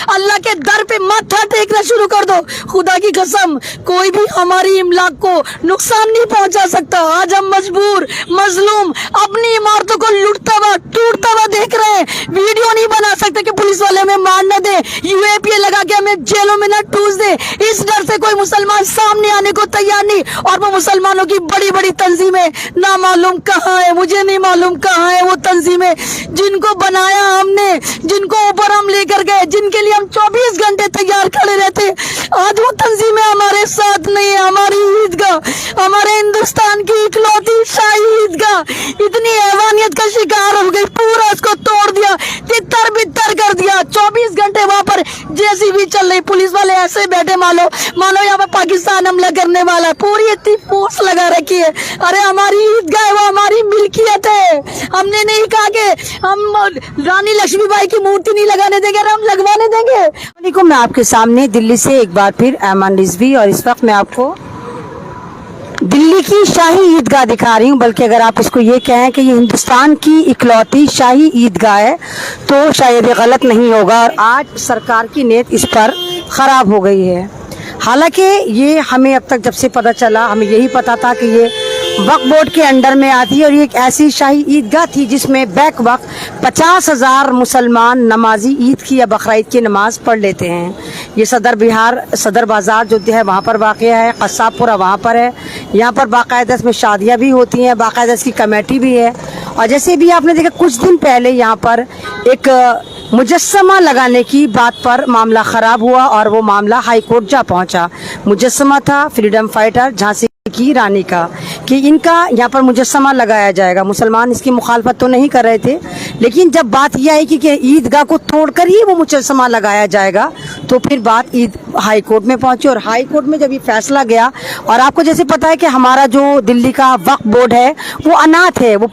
अल्लाह के दर पे माथा टेकना शुरू कर दो। खुदा की कसम कोई भी हमारी इमलाक को नुकसान नहीं पहुंचा सकता। आज हम मजबूर मजलूम अपनी इमारतों को लूटता हुआ टूटता हुआ देख रहे हैं। वीडियो नहीं बना सकते कि पुलिस वाले हमें मार न दे, यूएपीए लगा के हमें जेलों में न ठूस दे। इस डर से कोई मुसलमान सामने आने को तैयार नहीं। और वो मुसलमानों की बड़ी बड़ी तंजीमें ना मालूम कहाँ है, मुझे नहीं मालूम कहाँ है वो तंजीमें जिनको बनाया हमने, जिनको ऊपर हम लेकर गए, जिनके लिए हम 24 घंटे तैयार खड़े रहते। आज वो तंजीमें हमारे साथ नहीं है। हमारी ईदगाह, हमारे हिंदुस्तान की इकलौती शाही ईदगाह इतनी हैवानियत का शिकार हो गई, पूरा इसको तोड़ दिया, तितर बितर कर दिया। 24 घंटे वहां पर जेसीबी चल रही, पुलिस वाले ऐसे बैठे मानो यहाँ पर पाकिस्तान हमला करने वाला है। पूरी इतनी फोर्स लगा रखी है। अरे हमारी ईदगाह है, वो हमारी मिल्कियत है। हमने नहीं कहा कि हम रानी लक्ष्मीबाई की मूर्ति नहीं लगाने देंगे, हम लगवाने देंगे। मैं आपके सामने दिल्ली से एक बार फिर ऐमान रिजवी, और इस वक्त मैं आपको दिल्ली की शाही ईदगाह दिखा रही हूँ। बल्कि अगर आप इसको ये कहें कि ये हिंदुस्तान की इकलौती शाही ईदगाह है तो शायद ये गलत नहीं होगा। और आज सरकार की नीयत इस पर खराब हो गई है। हालांकि ये हमें अब तक जब से पता चला, हमें यही पता था कि ये वक्फ बोर्ड के अंडर में आती है और ये एक ऐसी शाही ईदगाह थी जिसमें बैक वक्त 50,000 मुसलमान नमाजी ईद की या बकरीद की नमाज पढ़ लेते हैं। ये सदर बाज़ार जो है वहाँ पर वाक़या है, कस्साबपुरा वहाँ पर है। यहाँ पर बाकायदा इसमें शादियाँ भी होती हैं, बाकायदा इसकी कमेटी भी है। और जैसे भी आपने देखा कुछ दिन पहले यहाँ पर एक मुजस्समा लगाने की बात पर मामला ख़राब हुआ और वो मामला हाई कोर्ट जा पहुँचा। मुजस्समा था फ्रीडम फाइटर झांसी की रानी का कि इनका यहाँ पर मुजस्समा लगाया जाएगा। मुसलमान इसकी मुखालफत तो नहीं कर रहे थे, लेकिन जब बात यह आई कि ईदगाह को तोड़कर ही वो मुजस्समा लगाया जाएगा तो फिर बात हाई कोर्ट में पहुंची। और हाई कोर्ट में जब ये फैसला गया, और आपको जैसे पता है कि हमारा जो दिल्ली का वक्फ बोर्ड है वो अनाथ है, वो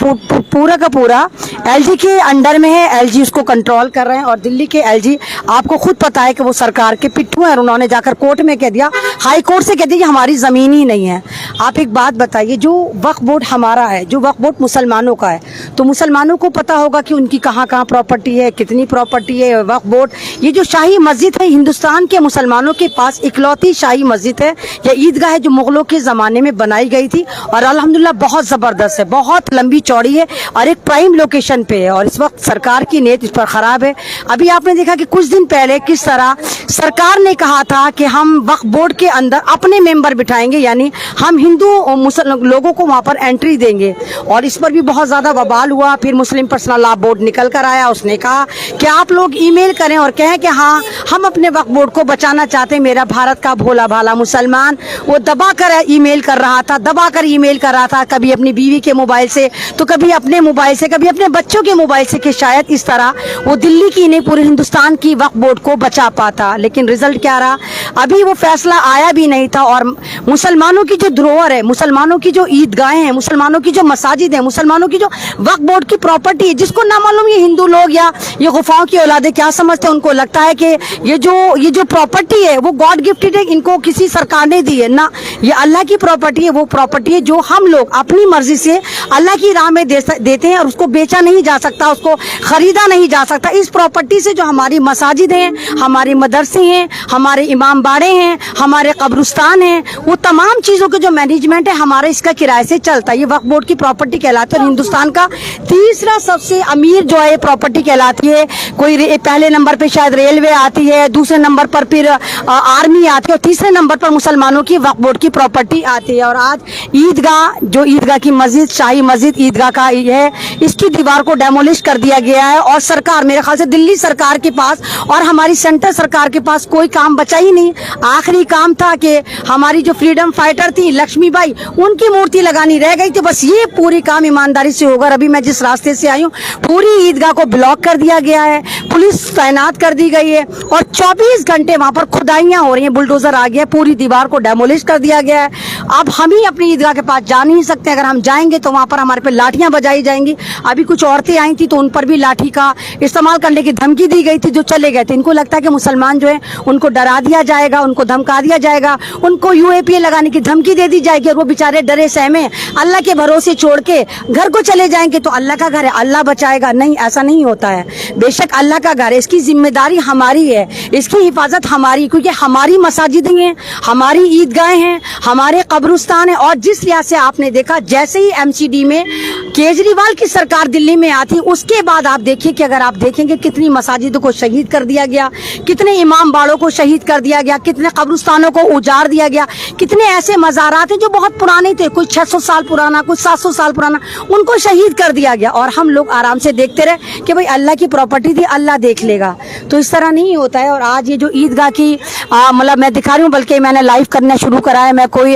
पूरा का पूरा एलजी के अंडर में है। एलजी उसको कंट्रोल कर रहे हैं और दिल्ली के एलजी आपको खुद पता है कि वो सरकार के पिट्ठू हैं। और उन्होंने जाकर कोर्ट में कह दिया, हाई कोर्ट से कह दिया कि हमारी ज़मीन ही नहीं है। आप एक बात बताइए, जो वक्फ बोर्ड हमारा है, जो वक्फ बोर्ड मुसलमानों का है, तो मुसलमानों को पता होगा कि उनकी कहाँ कहाँ प्रॉपर्टी है, कितनी प्रॉपर्टी है। वक्फ बोर्ड ये जो शाही मस्जिद है, हिंदुस्तान के मुसलमानों के पास इकलौती शाही मस्जिद है या ईदगाह है जो मुगलों के ज़माने में बनाई गई थी। और अल्हम्दुलिल्लाह बहुत ज़बरदस्त है, बहुत लंबी चौड़ी है और एक प्राइम लोकेशन पे है। और इस वक्त सरकार की नीयत इस पर ख़राब है। अभी आपने देखा कि कुछ दिन पहले किस तरह सरकार ने कहा था कि हम वक्फ बोर्ड के अंदर अपने मेंबर बिठाएंगे, यानी हम हिंदू मुसलमान लोगों को वहाँ पर एंट्री देंगे। और इस पर भी बहुत ज़्यादा बवाल हुआ। फिर मुस्लिम पर्सनल लॉ बोर्ड निकल कर आया, उसने कहा कि आप लोग ईमेल करें और कहें कि हाँ हम अपने वक्फ बोर्ड को बचाना चाहते हैं। मेरा भारत का भोला भाला मुसलमान वो दबा कर ईमेल कर रहा था, दबा कर ईमेल कर रहा था, कभी अपनी बीवी के मोबाइल से तो कभी अपने मोबाइल से, कभी अपने बच्चों के मोबाइल से, कि शायद इस तरह वो दिल्ली की नहीं पूरे हिंदुस्तान की वक्फ बोर्ड को बचा पाता। लेकिन रिजल्ट क्या रहा, अभी वो फैसला आया भी नहीं था। और मुसलमानों की जो धरोहर है, मुसलमानों की जो ईदगाहें हैं, मुसलमानों की जो मसाजिद है, मुसलमानों की जो वक्फ बोर्ड की प्रॉपर्टी है, जिसको ना मालूम ये हिंदू लोग या ये गुफाओं की औलादे क्या समझते हैं, उनको लगता है कि ये जो प्रॉपर्टी है वो गॉड गिफ्टेड है, इनको किसी सरकार ने दी है। ना, ये अल्लाह की प्रॉपर्टी है। वो प्रॉपर्टी है जो हम लोग अपनी मर्जी से अल्लाह की राह में देते हैं और उसको बेचा नहीं जा सकता, उसको खरीदा नहीं जा सकता। इस प्रॉपर्टी से जो हमारी मसाजिद हैं, हमारे मदरसे हैं, हमारे इमाम बाड़े हैं, हमारे कब्रिस्तान हैं, वो तमाम चीज़ों के जो मैनेजमेंट है हमारा इसका किराए से चलता है। ये वक्फ बोर्ड की प्रॉपर्टी कहलाती है। और हिंदुस्तान का तीसरा सबसे अमीर जो है प्रॉपर्टी कहलाती है। कोई पहले नंबर पे शायद रेलवे आती है, दूसरे नंबर पर फिर आर्मी आती है, और तीसरे नंबर पर मुसलमानों की वक्फ बोर्ड की प्रॉपर्टी आती है। और आज ईदगाह की मस्जिद, शाही मस्जिद ईदगाह का है, इसकी दीवार को डेमोलिश कर दिया गया है। और सरकार, मेरे ख्याल से दिल्ली सरकार के पास और हमारी सेंट्रल सरकार के पास कोई काम बचा ही नहीं। आखिरी काम था कि हमारी जो फ्रीडम फाइटर थी लक्ष्मीबाई, उनकी मूर्ति लगानी रह गई थी। बस ये पूरी काम ईमानदारी से होगा। अभी मैं जिस रास्ते से आई हूँ, पूरी ईदगाह को ब्लॉक कर दिया गया है, पुलिस तैनात कर दी गई है और 24 24 घंटे वहां पर खुदाइयां हो रही हैं, बुलडोजर आ गया, पूरी दीवार को डेमोलिश कर दिया गया है। अब हम ही अपनी ईदगाह के पास जा नहीं सकते, अगर हम जाएंगे तो वहां पर हमारे पे लाठियां बजाई जाएंगी। अभी कुछ औरतें आई थी तो उन पर भी लाठी का इस्तेमाल करने की धमकी दी गई थी, जो चले गए थे। इनको लगता है कि मुसलमान जो है उनको डरा दिया जाएगा, उनको धमका दिया जाएगा, उनको यूएपीए लगाने की धमकी दे दी जाएगी और वो बेचारे डरे सहमे अल्लाह के भरोसे छोड़ के घर को चले जाएंगे। तो अल्लाह का घर है, अल्लाह बचाएगा, नहीं, ऐसा नहीं होता है। बेशक अल्लाह का घर है, इसकी जिम्मेदारी हमारी है, इसकी हिफाजत हमारी, क्योंकि हमारी मसाजिदें हैं, हमारी ईदगाहें हैं, हमारे कब्रिस्तान है। और जिस लिहाज से आपने देखा, जैसे ही एमसीडी में केजरीवाल की सरकार दिल्ली में आती, उसके बाद आप देखिए कि अगर आप देखेंगे कितनी मसाजिदों को शहीद कर दिया गया, कितने इमाम बाड़ों को शहीद कर दिया गया, कितने कब्रिस्तानों को उजाड़ दिया गया, कितने ऐसे मज़ारात हैं जो बहुत पुराने थे, कुछ 600 साल पुराना, कुछ 700 साल पुराना, उनको शहीद कर दिया गया। और हम लोग आराम से देखते रहे कि भाई अल्लाह की प्रॉपर्टी थी, अल्लाह देख लेगा। तो इस तरह नहीं होता है। और आज ये जो ईदगाह की मतलब मैं दिखा रही हूँ, बल्कि मैंने लाइव करना शुरू करा है। मैं कोई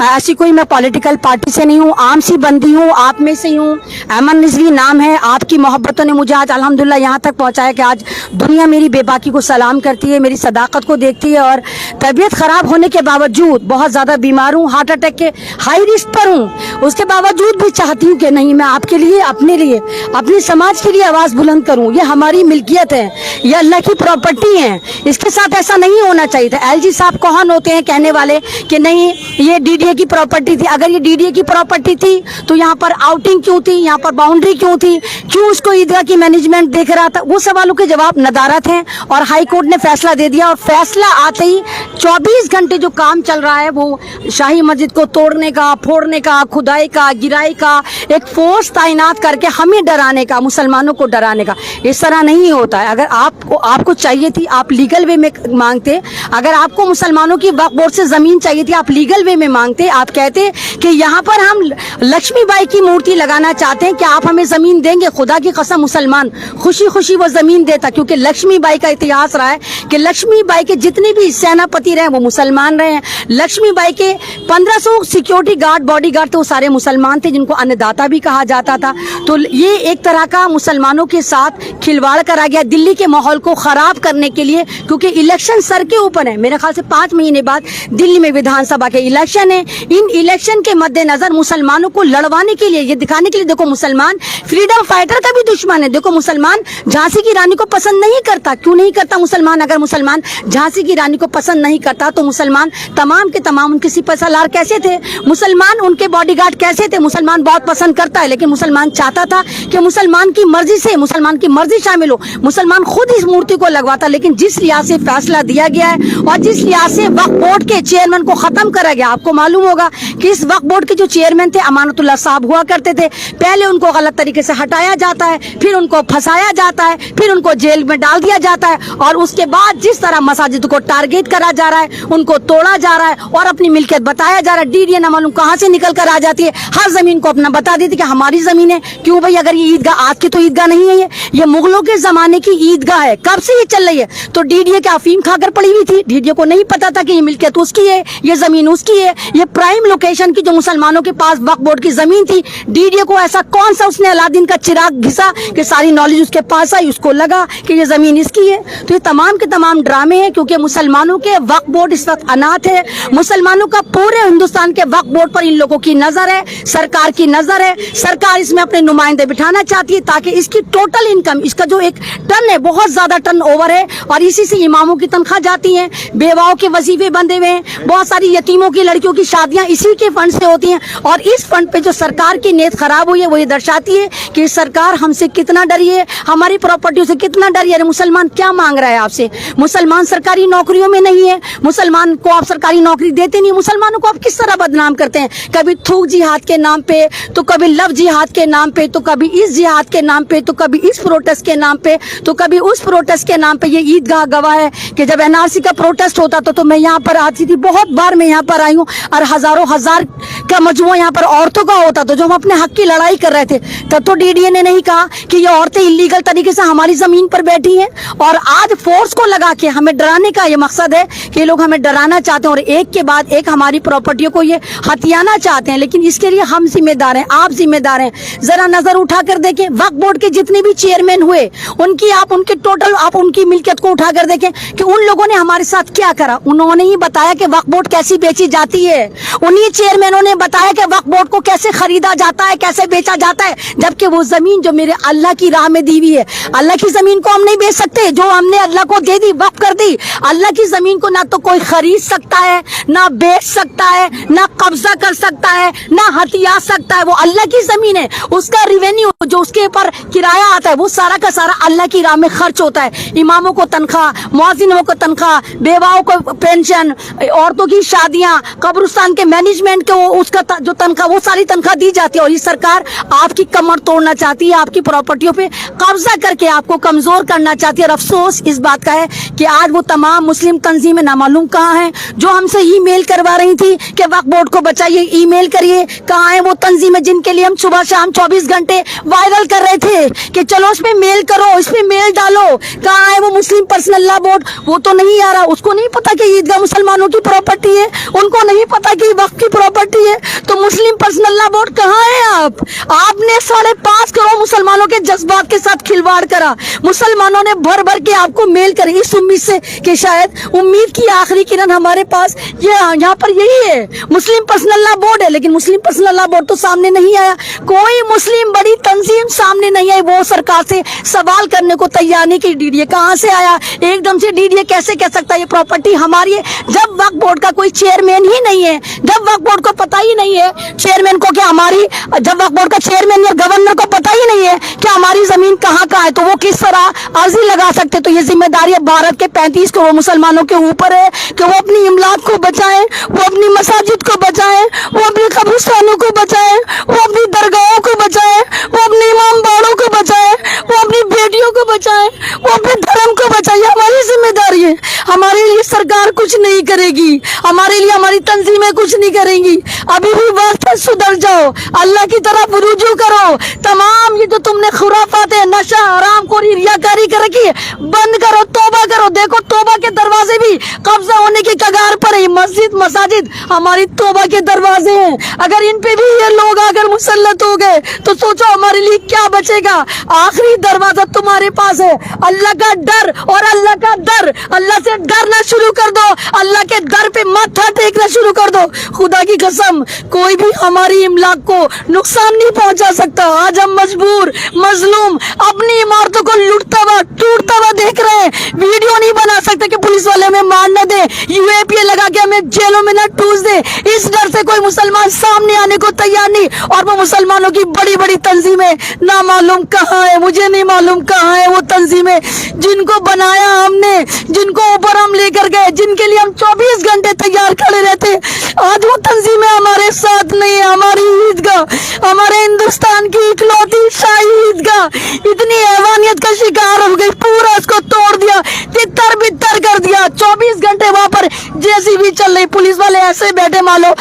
ऐसी कोई मैं पॉलिटिकल पार्टी से नहीं हूँ, आम सी बंदी हूँ, आप में से हूँ। अमन रिजवी नाम है। आपकी मोहब्बतों ने मुझे आज अल्हम्दुलिल्लाह यहाँ तक पहुँचाया कि आज दुनिया मेरी बेबाकी को सलाम करती है, मेरी सदाकत को देखती है। और तबीयत खराब होने के बावजूद, बहुत ज़्यादा बीमार हूँ, हार्ट अटैक के हाई रिस्क पर हूँ, उसके बावजूद भी चाहती हूँ कि नहीं, मैं आपके लिए, अपने लिए, अपने समाज के लिए आवाज़ बुलंद करूँ। ये हमारी मिल्कियत है, ये अल्लाह की प्रॉपर्टी है, इसके साथ ऐसा नहीं होना चाहिए था। एलजी साहब कौन होते हैं कहने वाले कि नहीं ये डीडीए की प्रॉपर्टी थी? अगर ये डीडीए की प्रॉपर्टी थी तो यहाँ पर आउटिंग क्यों थी, यहाँ पर बाउंड्री क्यों थी, क्यों उसको ईदगाह की मैनेजमेंट देख रहा था? वो सवालों के जवाब नदारत हैं। और हाई कोर्ट ने फैसला दे दिया, और फैसला आते ही 24 घंटे जो काम चल रहा है वो शाही मस्जिद को तोड़ने का, फोड़ने का, खुदाई का, गिराई का, एक फोर्स तैनात करके हमें डराने का, मुसलमानों को डराने का। इस तरह नहीं होता है। अगर आपको चाहिए थी, आप लीगल वे में मांगते। अगर आपको मुसलमानों की वक्फ बोर्ड से जमीन चाहिए थी, आप लीगल वे में मांगते। आप कहते कि यहाँ पर हम लक्ष्मीबाई की मूर्ति लगाना चाहते हैं, क्या आप हमें जमीन देंगे? खुदा की कसम मुसलमान खुशी खुशी वो जमीन देता, क्योंकि लक्ष्मीबाई का इतिहास रहा है कि लक्ष्मीबाई के जितने भी सेनापति रहे वो मुसलमान रहे हैं। लक्ष्मीबाई के 1500 सिक्योरिटी गार्ड, बॉडी गार्ड थे, वो सारे मुसलमान थे, जिनको अन्नदाता भी कहा जाता था। तो ये एक तरह का मुसलमानों के साथ खिलवाड़ करा गया दिल्ली के माहौल को खराब करने के लिए, क्योंकि इलेक्शन सर के ऊपर है। मेरे ख्याल से 5 महीने बाद दिल्ली में विधानसभा के इलेक्शन है। इन इलेक्शन के मद्देनजर मुसलमानों को लड़वाने के लिए, ये दिखाने के लिए, देखो मुसलमान फ्रीडम फाइटर का भी दुश्मन है। देखो मुसलमान झांसी की रानी को पसंद नहीं करता। क्यों नहीं करता मुसलमान? अगर मुसलमान झांसी की रानी को पसंद नहीं करता तो मुसलमान तमाम के तमाम उनके सिपह सालार कैसे थे, मुसलमान उनके बॉडीगार्ड कैसे थे? मुसलमान बहुत पसंद करता है, लेकिन मुसलमान चाहता था कि मुसलमान की मर्जी से, मुसलमान की मर्जी शामिल हो। मुसलमान खुद इस मूर्ति को लगवाता, लेकिन जिस लिहाज से फैसला दिया गया है और जिस लिहाज से वक्फ बोर्ड के चेयरमैन को खत्म करा गया, आपको मालूम होगा कि इस वक्फ बोर्ड के जो चेयरमैन थे अमानतुल्लाह साहब हुआ करते थे। पहले उनको गलत तरीके से हटाया जाता है, फिर उनको फंसाया जाता है, फिर उनको जेल में डाल दिया जाता है, और उसके बाद जिस तरह मसाजिद को टारगेट करा जा रहा है, उनको तोड़ा जा रहा है और अपनी मिल्कियत बताया जा रहा है। डीडीए ना मालूम कहां से निकल कर आ जाती है, हर जमीन को अपना बता देती कि हमारी जमीन है। क्यों भाई? अगर ये ईदगाह आज की तो ईदगाह नहीं है, ये मुगलों के जमाने की ईदगाह है। कब से ये चल रही है? तो डीडीए के अफीम खाकर पड़ी हुई थी, डीडीए को नहीं पता था कि ये मिल्कियत उसकी है, ये जमीन उसकी है। ये प्राइम लोकेशन की जो मुसलमानों के पास वक्फ बोर्ड की जमीन थी, डीडीए को ऐसा कौन सा उसने अलादीन का चिराग घिसा कि सारी नॉलेज उसके पास आई, उसको लगा कि ये जमीन इसकी है। तो ये तमाम के तमाम ड्रामे हैं, क्योंकि मुसलमानों के वक्फ बोर्ड इस वक्त अनाथ है। मुसलमानों का पूरे हिंदुस्तान के वक्फ बोर्ड पर इन लोगों की नजर है, सरकार की नजर है। सरकार इसमें अपने नुमाइंदे बिठाना चाहती है ताकि इसकी टोटल इनकम, इसका जो एक टर्न है, बहुत ज्यादा टर्न ओवर है, और इसी से इमामों की तनख्वाह जाती है, बेवाओं के वजीफे बंधे हुए हैं, बहुत सारी यतीमों की लड़कियों की शादियां इसी के फंड से होती हैं। और इस फंड पे जो सरकार की नीयत खराब हुई है वो ये दर्शाती है कि सरकार हमसे कितना डरी है, हमारी प्रॉपर्टियों से कितना डरी है। मुसलमान क्या मांग रहा है आपसे? मुसलमान सरकारी नौकरियों में नहीं है, मुसलमान को आप सरकारी नौकरी देते नहीं, मुसलमानों को आप किस तरह बदनाम करते हैं? कभी थूक जिहाद के नाम पे, तो कभी लव जिहाद के नाम पे, तो कभी इस जिहाद के नाम पे, तो कभी इस प्रोटेस्ट के नाम पे, तो कभी उस प्रोटेस्ट के नाम पे। ये ईदगाह गवाह है कि जब एनआरसी का प्रोटेस्ट होता था तो मैं यहाँ पर आती थी, बहुत बार मैं यहाँ पर आई हूँ, और हजारों हजार का मजमुआ यहाँ पर औरतों का होता था जो हम अपने हक की लड़ाई कर रहे थे। तब तो डीडीए ने नहीं कहा कि ये औरतें इलीगल तरीके से हमारी जमीन पर बैठी हैं, और आज फोर्स को लगा के हमें डराने का ये मकसद है कि ये लोग हमें डराना चाहते हैं और एक के बाद एक हमारी प्रॉपर्टियों को ये हथियाना चाहते हैं। लेकिन इसके लिए हम जिम्मेदार हैं, आप जिम्मेदार हैं। जरा नजर उठाकर देखें, वक्फ बोर्ड के जितने भी चेयरमैन हुए उनकी टोटल आप उनकी मिल्कियत को उठाकर देखें कि उन लोगों ने हमारे साथ क्या करा। उन्होंने ही बताया कि वक्फ बोर्ड कैसी बेची जाती है, उन्हीं चेयरमैनों ने बताया कि वक्फ बोर्ड को कैसे खरीदा जाता है, कैसे बेचा जाता है। जबकि वो जमीन जो मेरे अल्लाह की राह में दी हुई है, अल्लाह की जमीन को हम नहीं बेच सकते, जो हमने अल्लाह को दे दी, वक्फ कर दी। अल्लाह की जमीन को ना तो कोई खरीद सकता है, ना बेच सकता है, ना कब्जा कर सकता है, ना हथिया सकता है। वो अल्लाह की जमीन है, उसका रिवेन्यू जो उसके ऊपर किराया आता है वो सारा का सारा अल्लाह की राह में खर्च होता है। इमामों को तनख्वाह, मुअज्जिनों को तनख्वाह, बेवाओं को पेंशन, औरतों की शादियां, कब्रिस्तान के मैनेजमेंट को उसका जो तनख्वाह, वो सारी तनख्वाह दी जाती है। और ये सरकार आपकी कमर तोड़ना चाहती है, आपकी प्रॉपर्टियों पे कब्जा करके आपको कमजोर करना चाहती है। और अफसोस इस बात का है कि आज वो तमाम मुस्लिम तंजीमें नामालूम कहाँ हैं जो हमसे ईमेल करवा रही थी कि वक्फ बोर्ड को बचाइए, ईमेल करिए। कहाँ है वो तंजीमें जिनके लिए हम सुबह शाम 24 घंटे वायरल कर रहे थे कि चलो इस पे मेल करो, इस पे मेल डालो। कहाँ है वो मुस्लिम पर्सनल लॉ बोर्ड? वो तो नहीं आ रहा। उसको नहीं पता कि ईदगाह मुसलमानों की प्रॉपर्टी है, उनको नहीं पता कि वक्फ की प्रॉपर्टी है। तो मुस्लिम पर्सनल लॉ बोर्ड कहाँ है? आपने 5.5 करोड़ मुसलमानों के जज्बात के साथ खिलवाड़ करा। मुसलमानों ने भर भर के आपको मेल करी इस उम्मीद से कि शायद उम्मीद की आखिरी किरण हमारे पास ये यहाँ पर यही है, मुस्लिम पर्सनल लॉ बोर्ड है। लेकिन मुस्लिम पर्सनल लॉ बोर्ड तो सामने नहीं आया, कोई मुस्लिम बड़ी तंजीम सामने नहीं आई। वो सरकार से सवाल करने को तैयार नहीं कि डीडीए कहाँ से आया, एकदम से डीडीए कैसे कह सकता है ये प्रॉपर्टी हमारी है, जब वक्फ बोर्ड का कोई चेयरमैन ही नहीं है, जब वक्फ बोर्ड को पता ही नहीं है चेयरमैन को कि हमारी, जब वक्फ बोर्ड का चेयरमैन या गवर्नर को पता ही नहीं है कि हमारी जमीन कहाँ है, तो वो किस तरह अर्जी लगा सकते। तो ये जिम्मेदारी भारत के 35 करोड़ मुसलमानों के ऊपर है कि वो अपनी इमलाक को बचाएं, वो अपनी मसाजिद को बचाएं, वो अपने कब्रिस्तानों को बचाएं, वो अपनी दरगाहों को बचाएं, वो अपने इमाम बाड़ों को बचाएं, वो अपनी बेटियों को बचाएं, वो अपने धर्म को बचाएं। हमारी जिम्मेदारी है। हमारे लिए सरकार कुछ नहीं करेगी, हमारे लिए हमारी तंजीमें कुछ नहीं करेंगी। अभी भी वक्त है, सुधर जाओ, अल्लाह की तरफ रुजू करो। तमाम ये जो तुमने खुराफात है, नशा, हरामखोरी, रियाकारी कर रखी है, बंद करो, तौबा करो। देखो तौबा के दरवाजे भी कब्जा होने की कगार पर है। मस्जिद मसाजिद हमारी तौबा के दरवाजे हैं। अगर इन पे भी ये लोग अगर मुसल्लत हो गए तो सोचो हमारे लिए क्या बचेगा। आखिरी दरवाजा तुम्हारे पास है, अल्लाह का डर और अल्लाह का दर। अल्लाह से डरना शुरू कर दो, अल्लाह के दर पे माथा टेकना शुरू कर दो। खुदा की कसम कोई भी हमारी इमलाक को नुकसान नहीं पहुंचा सकता। आज हम मजबूर, मजलूम अपनी इमारतों को लूटता हुआ, टूटता हुआ देख रहे हैं। वीडियो नहीं बना सकते कि पुलिस वाले हमें मार न दे, यूएपीए लगा के हमें जेलों में न ठूस दे। इस डर से कोई मुसलमान सामने आने को तैयार नहीं। और वो मुसलमानों की बड़ी बड़ी तंजीमें ना मालूम कहाँ है, मुझे नहीं मालूम कहाँ है वो तंजीमें जिनको बनाया हमने, जिनको ऊपर हम लेकर गए, जिनके लिए हम 24 घंटे तैयार खड़े रहते। आज वो तंजीमें हमारे साथ नहीं है। हमारी ईदगाह, हमारे हिंदुस्तान की इकलौती शाही ईदगाह इतनी हैवानियत का शिकार हो गई, पूरा उसको तोड़ दिया, तितर बितर कर दिया। 24 घंटे वहां पर जेसीबी चल रही, पुलिस वाले ऐसे बैठे मानो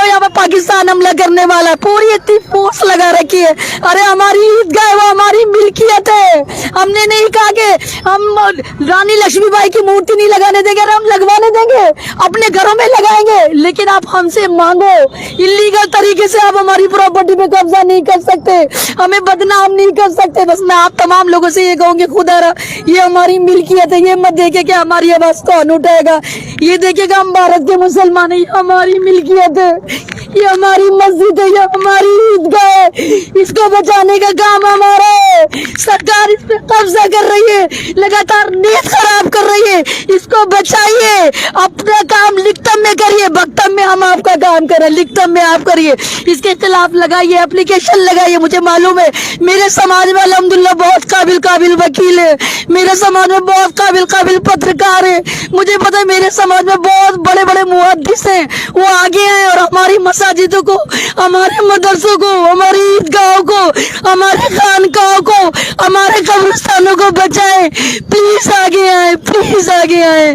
यहाँ पर पाकिस्तान हमला करने वाला है, पूरी इतनी फोर्स लगा रखी है। अरे हमारी ईदगाह है, वो हमारी मिल्कियत है। हमने नहीं कहा कि हम रानी लक्ष्मीबाई की मूर्ति नहीं लगाने देंगे, हम लगवाने देंगे, अपने घरों में लगाएंगे। लेकिन आप हमसे मांगो, इलीगल तरीके से आप हमारी प्रॉपर्टी पे कब्जा नहीं कर सकते, हमें बदनाम नहीं कर सकते। बस मैं आप तमाम लोगों से ये कहूंगी, खुदा ये हमारी मिल्कियत है, ये मत देखे कि हमारी आवाज कौन उठाएगा, ये देखेगा हम भारत के मुसलमान है, ये हमारी मिल्कियत है, ये हमारी मस्जिद है, ये हमारी ईदगाह है, इसको बचाने का काम हमारा है। सरकार इस पे कब्जा कर रही है, लगातार नीयत खराब कर रही है, इसको बचाइए। अपना काम लिखतम में करिए, बख्तम में हम आपका काम करें, लिखतम में आप करिए। इसके खिलाफ लगाइए, एप्लीकेशन लगाइए। मुझे मालूम है मेरे समाज में अल्हम्दुलिल्लाह बहुत काबिल वकील है, मेरे समाज में बहुत काबिल पत्रकार है, मुझे पता है मेरे समाज में बहुत बड़े बड़े मुहद्दिस हैं, वो आगे आए और हमारी मसाजिदों को, हमारे मदरसों को, हमारी ईदगाहों को, हमारे खानकाहों को, हमारे कब्रिस्तानों को बचाएं। प्लीज आगे आए, प्लीज आगे आए।